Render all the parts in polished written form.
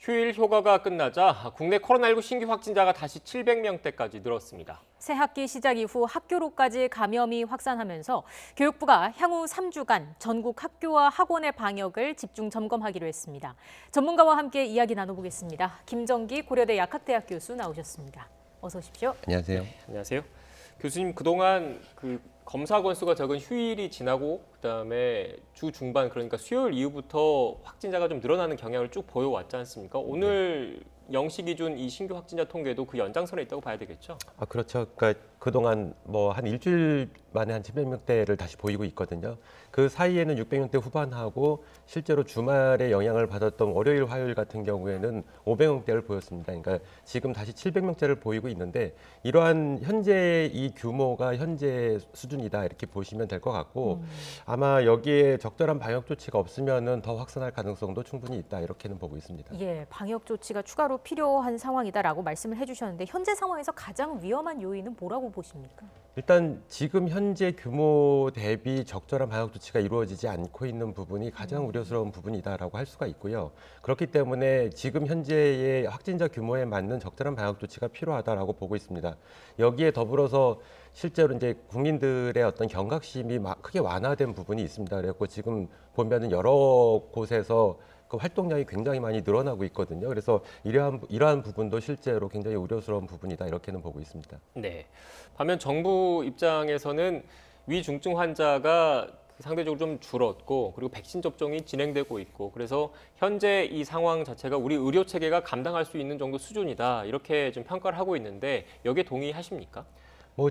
휴일 휴가가 끝나자 국내 코로나19 신규 확진자가 다시 700명대까지 늘었습니다. 새 학기 시작 이후 학교로까지 감염이 확산하면서 교육부가 향후 3주간 전국 학교와 학원의 방역을 집중 점검하기로 했습니다. 전문가와 함께 이야기 나눠보겠습니다. 김정기 고려대 약학대학 교수 나오셨습니다. 어서 오십시오. 안녕하세요. 네, 안녕하세요. 교수님, 그동안 검사 건수가 적은 휴일이 지나고 그다음에 주 중반, 그러니까 수요일 이후부터 확진자가 좀 늘어나는 경향을 쭉 보여왔지 않습니까? 오늘 0시 기준 이 신규 확진자 통계도 그 연장선에 있다고 봐야 되겠죠? 그렇죠. 그러니까 그동안 한 일주일 만에 한 700명대를 다시 보이고 있거든요. 그 사이에는 600명대 후반하고 실제로 주말에 영향을 받았던 월요일, 화요일 같은 경우에는 500명대를 보였습니다. 그러니까 지금 다시 700명대를 보이고 있는데 이러한 현재 이 규모가 현재 수준이다 이렇게 보시면 될 것 같고 아마 여기에 적절한 방역 조치가 없으면은 더 확산할 가능성도 충분히 있다 이렇게는 보고 있습니다. 예, 방역 조치가 추가로 필요한 상황이다라고 말씀을 해주셨는데 현재 상황에서 가장 위험한 요인은 뭐라고 보십니까? 일단 지금 현재 규모 대비 적절한 방역 조치가 이루어지지 않고 있는 부분이 가장 우려스러운 부분이다라고 할 수가 있고요. 그렇기 때문에 지금 현재의 확진자 규모에 맞는 적절한 방역 조치가 필요하다라고 보고 있습니다. 여기에 더불어서 실제로 이제 국민들의 어떤 경각심이 크게 완화된 부분이 있습니다. 그래서 지금 보면은 여러 곳에서 그 활동량이 굉장히 많이 늘어나고 있거든요. 그래서 이러한 부분도 실제로 굉장히 우려스러운 부분이다 이렇게는 보고 있습니다. 네. 반면 정부 입장에서는 위중증 환자가 상대적으로 좀 줄었고 그리고 백신 접종이 진행되고 있고 그래서 현재 이 상황 자체가 우리 의료 체계가 감당할 수 있는 정도 수준이다 이렇게 좀 평가를 하고 있는데 여기에 동의하십니까?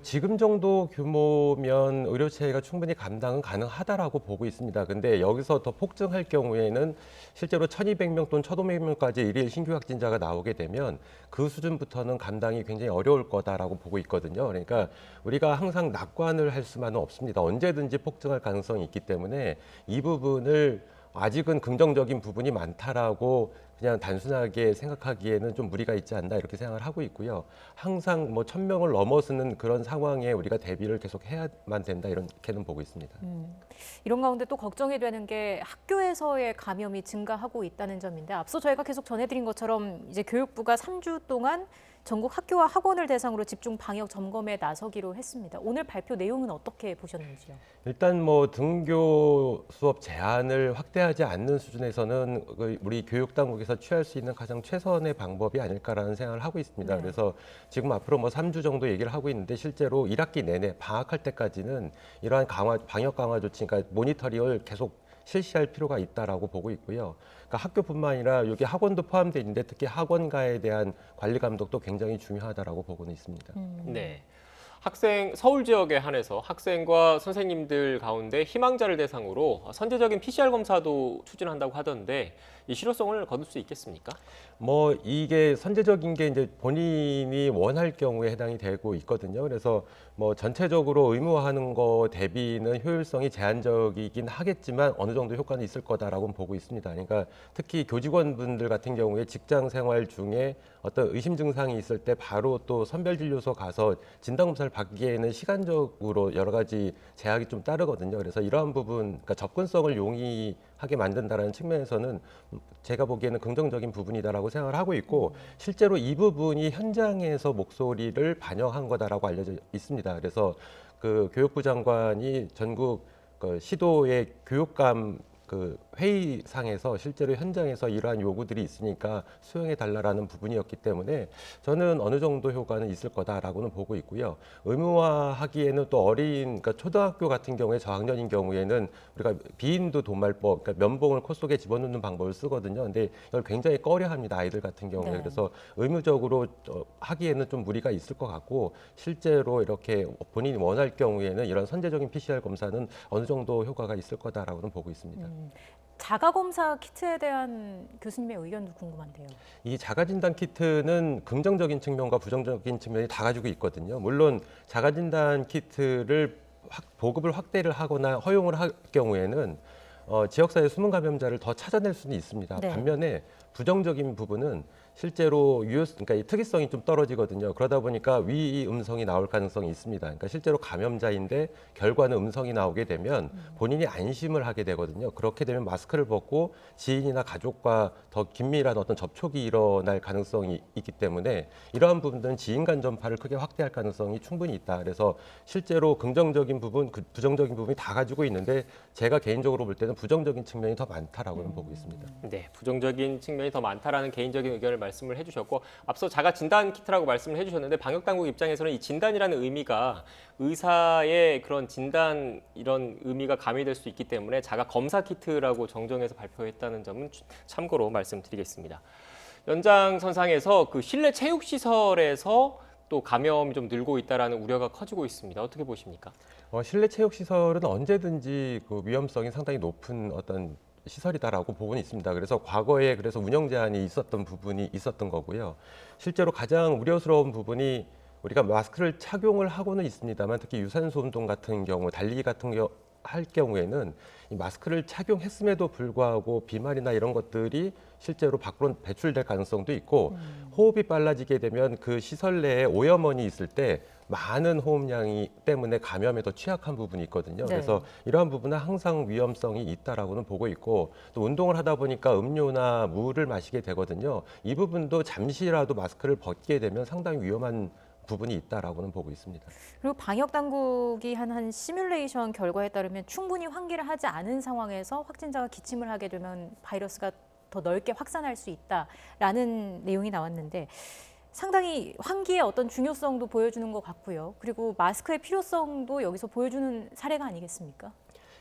지금 정도 규모면 의료 체계가 충분히 감당은 가능하다라고 보고 있습니다. 근데 여기서 더 폭증할 경우에는 실제로 1,200명 또는 1,500명까지 일일 신규 확진자가 나오게 되면 그 수준부터는 감당이 굉장히 어려울 거다라고 보고 있거든요. 그러니까 우리가 항상 낙관을 할 수만은 없습니다. 언제든지 폭증할 가능성이 있기 때문에 이 부분을 아직은 긍정적인 부분이 많다라고 그냥 단순하게 생각하기에는 좀 무리가 있지 않나 이렇게 생각을 하고 있고요. 항상 1,000명을 넘어서는 그런 상황에 우리가 대비를 계속 해야만 된다 이렇게는 보고 있습니다. 이런 가운데 또 걱정이 되는 게 학교에서의 감염이 증가하고 있다는 점인데 앞서 저희가 계속 전해드린 것처럼 이제 교육부가 3주 동안 전국 학교와 학원을 대상으로 집중 방역 점검에 나서기로 했습니다. 오늘 발표 내용은 어떻게 보셨는지요? 일단 등교 수업 제한을 확대하지 않는 수준에서는 우리 교육 당국에서 취할 수 있는 가장 최선의 방법이 아닐까라는 생각을 하고 있습니다. 네. 그래서 지금 앞으로 3주 정도 얘기를 하고 있는데 실제로 1학기 내내 방학할 때까지는 이러한 방역 강화 조치, 그러니까 모니터링을 계속 실시할 필요가 있다라고 보고 있고요. 그러니까 학교뿐만 아니라 여기 학원도 포함되어 있는데 특히 학원가에 대한 관리 감독도 굉장히 중요하다라고 보고는 있습니다. 네. 서울 지역에 한해서 학생과 선생님들 가운데 희망자를 대상으로 선제적인 PCR 검사도 추진한다고 하던데 이 실효성을 거둘 수 있겠습니까? 이게 선제적인 게 이제 본인이 원할 경우에 해당이 되고 있거든요. 그래서 전체적으로 의무화하는 거 대비는 효율성이 제한적이긴 하겠지만 어느 정도 효과는 있을 거다라고는 보고 있습니다. 그러니까 특히 교직원분들 같은 경우에 직장 생활 중에 어떤 의심 증상이 있을 때 바로 또 선별진료소 가서 진단검사를 받기에는 시간적으로 여러 가지 제약이 좀 따르거든요. 그래서 이러한 부분, 그러니까 접근성을 용이하게 만든다는 측면에서는 제가 보기에는 긍정적인 부분이다라고 생각을 하고 있고 실제로 이 부분이 현장에서 목소리를 반영한 거다라고 알려져 있습니다. 그래서 그 교육부 장관이 전국 시도의 교육감 회의상에서 실제로 현장에서 이러한 요구들이 있으니까 수용해 달라라는 부분이었기 때문에 저는 어느 정도 효과는 있을 거다라고는 보고 있고요. 의무화하기에는 또 그러니까 초등학교 같은 경우에 저학년인 경우에는 우리가 비인도 도말법, 그러니까 면봉을 코 속에 집어넣는 방법을 쓰거든요. 근데 이걸 굉장히 꺼려합니다. 아이들 같은 경우에. 네. 그래서 의무적으로 하기에는 좀 무리가 있을 것 같고 실제로 이렇게 본인이 원할 경우에는 이런 선제적인 PCR 검사는 어느 정도 효과가 있을 거다라고는 보고 있습니다. 자가검사 키트에 대한 교수님의 의견도 궁금한데요. 이 자가진단 키트는 긍정적인 측면과 부정적인 측면이 다 가지고 있거든요. 물론 자가진단 키트를 보급을 확대를 하거나 허용을 할 경우에는 지역사회 숨은 감염자를 더 찾아낼 수는 있습니다. 네. 반면에 부정적인 부분은 실제로 그러니까 이 특이성이 좀 떨어지거든요. 그러다 보니까 위 음성이 나올 가능성이 있습니다. 그러니까 실제로 감염자인데 결과는 음성이 나오게 되면 본인이 안심을 하게 되거든요. 그렇게 되면 마스크를 벗고 지인이나 가족과 더 긴밀한 어떤 접촉이 일어날 가능성이 있기 때문에 이러한 부분들은 지인 간 전파를 크게 확대할 가능성이 충분히 있다. 그래서 실제로 긍정적인 부분, 부정적인 부분이 다 가지고 있는데 제가 개인적으로 볼 때는 부정적인 측면이 더 많다라고는 보고 있습니다. 네, 부정적인 측면이 더 많다라는 개인적인 의견을 말씀을 해주셨고 앞서 자가 진단 키트라고 말씀을 해주셨는데 방역 당국 입장에서는 이 진단이라는 의미가 의사의 그런 진단 이런 의미가 가미될 수 있기 때문에 자가 검사 키트라고 정정해서 발표했다는 점은 참고로 말씀드리겠습니다. 연장선상에서 그 실내 체육 시설에서 또 감염이 좀 늘고 있다라는 우려가 커지고 있습니다. 어떻게 보십니까? 실내 체육 시설은 언제든지 그 위험성이 상당히 높은 어떤 시설이다라고 보고는 있습니다. 그래서 과거에 그래서 운영 제한이 있었던 부분이 있었던 거고요. 실제로 가장 우려스러운 부분이 우리가 마스크를 착용을 하고는 있습니다만 특히 유산소 운동 같은 경우, 달리기 같은 경우 할 경우에는 이 마스크를 착용했음에도 불구하고 비말이나 이런 것들이 실제로 밖으로 배출될 가능성도 있고 호흡이 빨라지게 되면 그 시설 내에 오염원이 있을 때 많은 호흡량이 때문에 감염에 더 취약한 부분이 있거든요. 네. 그래서 이러한 부분은 항상 위험성이 있다라고는 보고 있고 또 운동을 하다 보니까 음료나 물을 마시게 되거든요. 이 부분도 잠시라도 마스크를 벗게 되면 상당히 위험한 부분이 있다라고는 보고 있습니다. 그리고 방역 당국이 한 시뮬레이션 결과에 따르면 충분히 환기를 하지 않은 상황에서 확진자가 기침을 하게 되면 바이러스가 더 넓게 확산할 수 있다라는 내용이 나왔는데 상당히 환기의 어떤 중요성도 보여주는 것 같고요. 그리고 마스크의 필요성도 여기서 보여주는 사례가 아니겠습니까?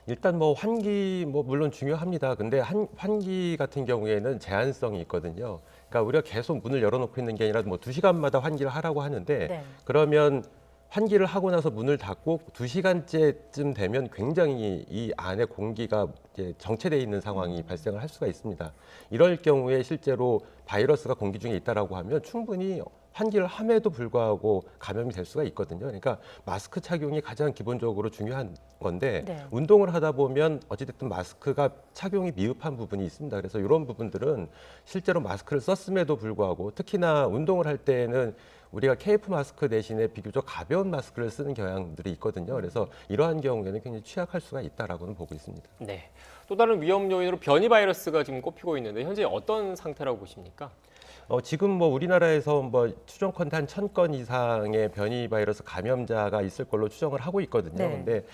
일단 뭐 환기 물론 중요합니다. 근데 환기 같은 경우에는 제한성이 있거든요. 그러니까 우리가 계속 문을 열어놓고 있는 게 아니라 뭐 2시간마다 환기를 하라고 하는데 네. 그러면 환기를 하고 나서 문을 닫고 2시간째쯤 되면 굉장히 이 안에 공기가 이제 정체되어 있는 상황이 발생을 할 수가 있습니다. 이럴 경우에 실제로 바이러스가 공기 중에 있다라고 하면 충분히 환기를 함에도 불구하고 감염이 될 수가 있거든요. 그러니까 마스크 착용이 가장 기본적으로 중요한 건데 네. 운동을 하다 보면 어찌됐든 마스크가 착용이 미흡한 부분이 있습니다. 그래서 이런 부분들은 실제로 마스크를 썼음에도 불구하고 특히나 운동을 할 때에는 우리가 KF 마스크 대신에 비교적 가벼운 마스크를 쓰는 경향들이 있거든요. 그래서 이러한 경우에는 굉장히 취약할 수가 있다라고는 보고 있습니다. 네. 또 다른 위험 요인으로 변이 바이러스가 지금 꼽히고 있는데 현재 어떤 상태라고 보십니까? 지금 뭐 우리나라에서 뭐 추정컨대 한 1,000건 이상의 변이 바이러스 감염자가 있을 걸로 추정을 하고 있거든요. 네. 근데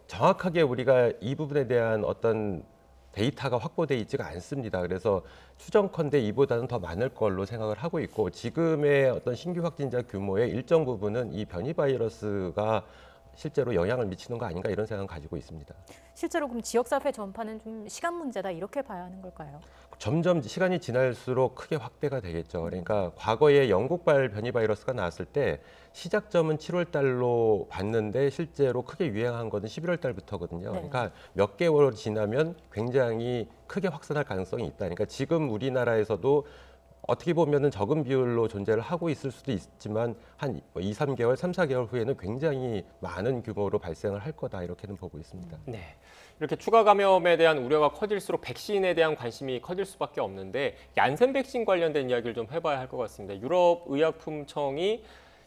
정확하게 우리가 이 부분에 대한 어떤 데이터가 확보돼 있지가 않습니다. 그래서 추정컨대 이보다는 더 많을 걸로 생각을 하고 있고 지금의 어떤 신규 확진자 규모의 일정 부분은 이 변이 바이러스가 실제로 영향을 미치는 거 아닌가 이런 생각을 가지고 있습니다. 실제로 그럼 지역사회 전파는 좀 시간 문제다 이렇게 봐야 하는 걸까요? 점점 시간이 지날수록 크게 확대가 되겠죠. 그러니까 과거에 영국발 변이 바이러스가 나왔을 때 시작점은 7월 달로 봤는데 실제로 크게 유행한 거는 11월 달부터거든요. 네. 그러니까 몇 개월 지나면 굉장히 크게 확산할 가능성이 있다. 그러니까 지금 우리나라에서도 어떻게 보면은 적은 비율로 존재를 하고 있을 수도 있지만 한 2, 3개월, 3, 4개월 후에는 굉장히 많은 규모로 발생을 할 거다 이렇게는 보고 있습니다. 네. 이렇게 추가 감염에 대한 우려가 커질수록 백신에 대한 관심이 커질 수밖에 없는데 얀센 백신 관련된 이야기를 좀 해봐야 할 것 같습니다. 유럽 의약품청이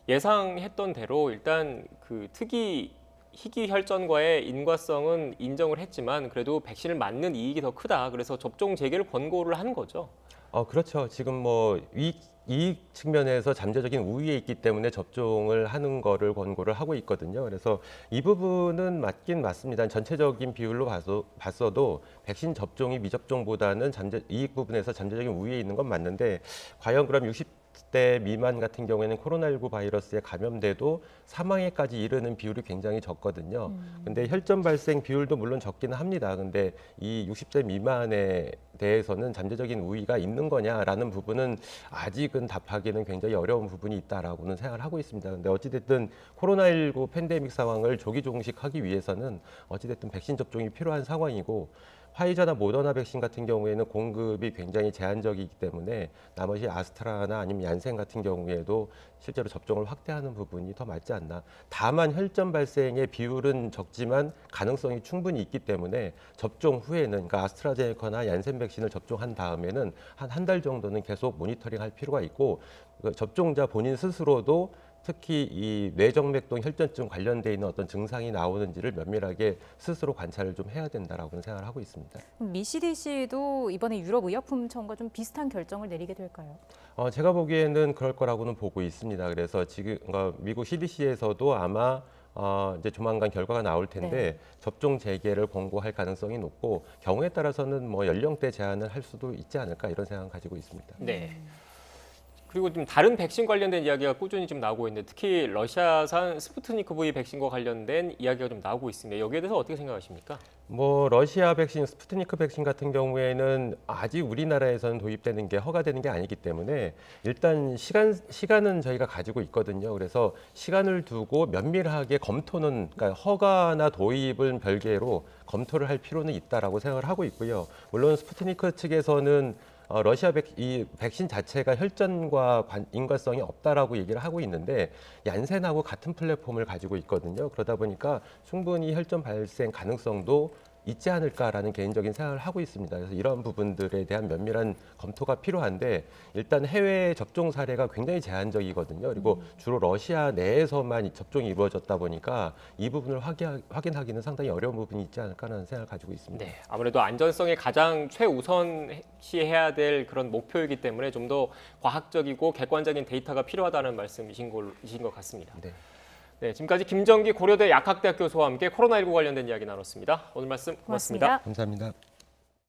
예상했던 대로 일단 그 특이 희귀 혈전과의 인과성은 인정을 했지만 그래도 백신을 맞는 이익이 더 크다. 그래서 접종 재개를 권고를 한 거죠. 그렇죠. 지금 뭐 이익 측면에서 잠재적인 우위에 있기 때문에 접종을 하는 거를 권고를 하고 있거든요. 그래서 이 부분은 맞긴 맞습니다. 전체적인 비율로 봤어도 백신 접종이 미접종보다는 이익 부분에서 잠재적인 우위에 있는 건 맞는데 과연 그럼 60대 미만 같은 경우에는 코로나19 바이러스에 감염돼도 사망에까지 이르는 비율이 굉장히 적거든요. 근데 혈전 발생 비율도 물론 적기는 합니다. 근데 이 60대 미만에 대해서는 잠재적인 우위가 있는 거냐라는 부분은 아직은 답하기는 굉장히 어려운 부분이 있다라고는 생각을 하고 있습니다. 근데 어찌됐든 코로나19 팬데믹 상황을 조기 종식하기 위해서는 어찌됐든 백신 접종이 필요한 상황이고 화이자나 모더나 백신 같은 경우에는 공급이 굉장히 제한적이기 때문에 나머지 아스트라나 아니면 얀센 같은 경우에도 실제로 접종을 확대하는 부분이 더 맞지 않나. 다만 혈전 발생의 비율은 적지만 가능성이 충분히 있기 때문에 접종 후에는 그러니까 아스트라제네카나 얀센 백신을 접종한 다음에는 한 달 정도는 계속 모니터링할 필요가 있고 그 접종자 본인 스스로도 특히 이 뇌정맥동 혈전증 관련돼 있는 어떤 증상이 나오는지를 면밀하게 스스로 관찰을 좀 해야 된다라고는 생각을 하고 있습니다. 미 CDC도 이번에 유럽의약품청과 좀 비슷한 결정을 내리게 될까요? 제가 보기에는 그럴 거라고는 보고 있습니다. 그래서 지금 미국 CDC에서도 아마 이제 조만간 결과가 나올 텐데 네. 접종 재개를 권고할 가능성이 높고 경우에 따라서는 뭐 연령대 제한을 할 수도 있지 않을까 이런 생각을 가지고 있습니다. 네. 그리고 좀 다른 백신 관련된 이야기가 꾸준히 좀 나오고 있는데 특히 러시아산 스푸트니크 V 백신과 관련된 이야기가 좀 나오고 있습니다. 여기에 대해서 어떻게 생각하십니까? 뭐 러시아 백신, 스푸트니크 백신 같은 경우에는 아직 우리나라에서는 도입되는 게 허가되는 게 아니기 때문에 일단 시간은 저희가 가지고 있거든요. 그래서 시간을 두고 면밀하게 검토는 그러니까 허가나 도입은 별개로 검토를 할 필요는 있다라고 생각을 하고 있고요. 물론 스푸트니크 측에서는 러시아 이 백신 자체가 혈전과 인과성이 없다라고 얘기를 하고 있는데 얀센하고 같은 플랫폼을 가지고 있거든요. 그러다 보니까 충분히 혈전 발생 가능성도 있지 않을까라는 개인적인 생각을 하고 있습니다. 그래서 이런 부분들에 대한 면밀한 검토가 필요한데 일단 해외 접종 사례가 굉장히 제한적이거든요. 그리고 주로 러시아 내에서만 이 접종이 이루어졌다 보니까 이 부분을 확인하기는 상당히 어려운 부분이 있지 않을까라는 생각을 가지고 있습니다. 네, 아무래도 안전성이 가장 최우선시해야 될 그런 목표이기 때문에 좀 더 과학적이고 객관적인 데이터가 필요하다는 말씀이신 것 같습니다. 네. 네, 지금까지 김정기 고려대 약학대학 교수와 함께 코로나19 관련된 이야기 나눴습니다. 오늘 말씀 고맙습니다. 고맙습니다. 감사합니다.